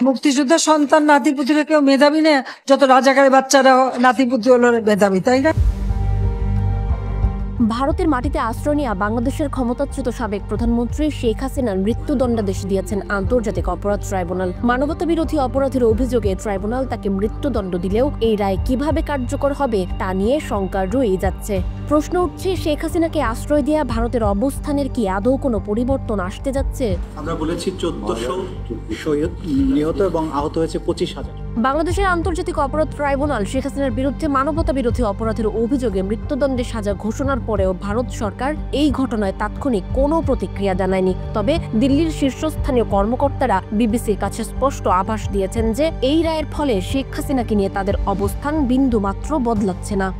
মুক্তিযোদ্ধার সন্তান নাতিপুতিরা কেউ মেধাবী না, যত রাজাকারের বাচ্চারা নাতিপুতি হলো মেধাবী, তাই না? ভারতের মাটিতে আশ্রয় নেওয়া বাংলাদেশের ক্ষমতাচ্যুত সাবেক প্রধানমন্ত্রী শেখ হাসিনার মৃত্যুদণ্ডাদেশ দিয়েছেন আন্তর্জাতিক অপরাধ ট্রাইব্যুনাল। মানবতা বিরোধী অপরাধের অভিযোগে ট্রাইব্যুনাল তাকে মৃত্যুদণ্ড দিলেও এই রায় কিভাবে কার্যকর হবে তা নিয়ে শঙ্কা রয়েই যাচ্ছে। প্রশ্ন উঠছে, শেখ হাসিনাকে আশ্রয় দেওয়া ভারতের অবস্থানের কি আদৌ কোনো পরিবর্তন আসতে যাচ্ছে? আমরা বলেছি 1400 শহীদ নিহত এবং আহত হয়েছে 25,000। বাংলাদেশের আন্তর্জাতিক অপরাধ ট্রাইব্যুনাল শেখ হাসিনার বিরুদ্ধে মানবতা বিরোধী অপরাধের অভিযোগে মৃত্যুদণ্ডের সাজা ঘোষণার পরেও ভারত সরকার এই ঘটনায় তাৎক্ষণিক কোনো প্রতিক্রিয়া জানায়নি। তবে দিল্লির শীর্ষস্থানীয় কর্মকর্তারা বিবিসির কাছে স্পষ্ট আভাস দিয়েছেন যে এই রায়ের ফলে শেখ হাসিনাকে নিয়ে তাদের অবস্থান বিন্দুমাত্র বদলাচ্ছে না।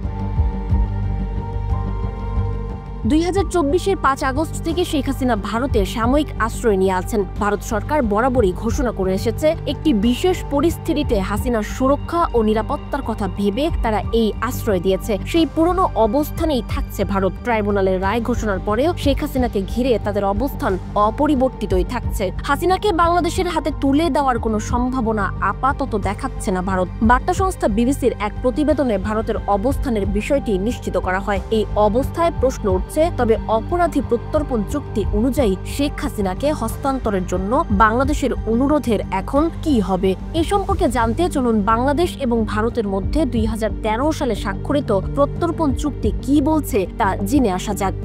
2024-এর 5 আগস্ট থেকে শেখ হাসিনা ভারতে সাময়িক আশ্রয় নিয়ে আছেন। ভারত সরকার বরাবরই ঘোষণা করে এসেছে, একটি বিশেষ পরিস্থিতিতে হাসিনার সুরক্ষা ও নিরাপত্তার কথা ভেবে তারা এই আশ্রয় দিয়েছে। সেই পুরনো অবস্থানেই থাকছে ভারত। ট্রাইব্যুনালের রায় ঘোষণার পরেও শেখ হাসিনাকে ঘিরে তাদের অবস্থান অপরিবর্তিতই থাকছে। হাসিনাকে বাংলাদেশের হাতে তুলে দেওয়ার কোনো সম্ভাবনা আপাতত দেখাচ্ছে না ভারত। বার্তা সংস্থা বিবিসির এক প্রতিবেদনে ভারতের অবস্থানের বিষয়টি নিশ্চিত করা হয়। এই অবস্থায় প্রশ্ন উঠছে, তবে অপরাধী প্রত্যর্পণ চুক্তি অনুযায়ী শেখ হাসিনাকে হস্তান্তরের জন্য বাংলাদেশের অনুরোধের এখন কি হবে? এ সম্পর্কে জানতে চলুন বাংলাদেশ এবং ভারতের মধ্যে 2013 সালে স্বাক্ষরিত প্রত্যর্পণ চুক্তি কি বলছে তা জেনে আসা যাক।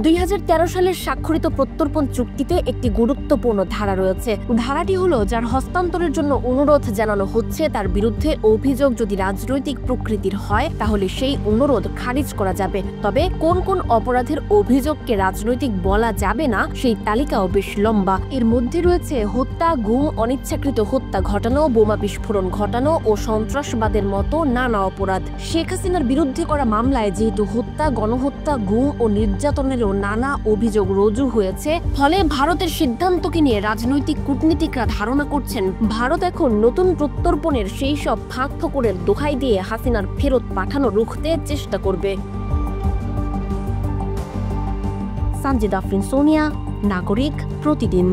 2013 সালের স্বাক্ষরিত প্রত্যর্পণ চুক্তিতে একটি গুরুত্বপূর্ণ ধারা রয়েছে। ধারাটি হলো, যার হস্তান্তরের জন্য অনুরোধ জানানো হচ্ছে তার বিরুদ্ধে অভিযোগ যদি রাজনৈতিক প্রকৃতির হয় তাহলে সেই অনুরোধ খারিজ করা যাবে। তবে কোন কোন অপরাধের অভিযোগকে রাজনৈতিক বলা যাবে না সেই তালিকাও বেশ লম্বা। এর মধ্যে রয়েছে হত্যা, গুম, অনিচ্ছাকৃত হত্যা ঘটানো, বোমা বিস্ফোরণ ঘটানো ও সন্ত্রাসবাদের মতো নানা অপরাধ। শেখ হাসিনার বিরুদ্ধে করা মামলায় যেহেতু হত্যা, গণহত্যা, গুম ও নির্যাতনের নানা অভিযোগ রুজু হয়েছে, ফলে ভারতের সিদ্ধান্তকে নিয়ে রাজনৈতিক কূটনীতিকরা ধারণা করছেন ভারত এখন নতুন প্রত্যর্পণের সেই সব ফাঁক ফোকরের দোহাই দিয়ে হাসিনার ফেরত পাঠানো রুখতে চেষ্টা করবে। সানজিদা আফরিন, সোনিয়া, নাগরিক, প্রতিদিন।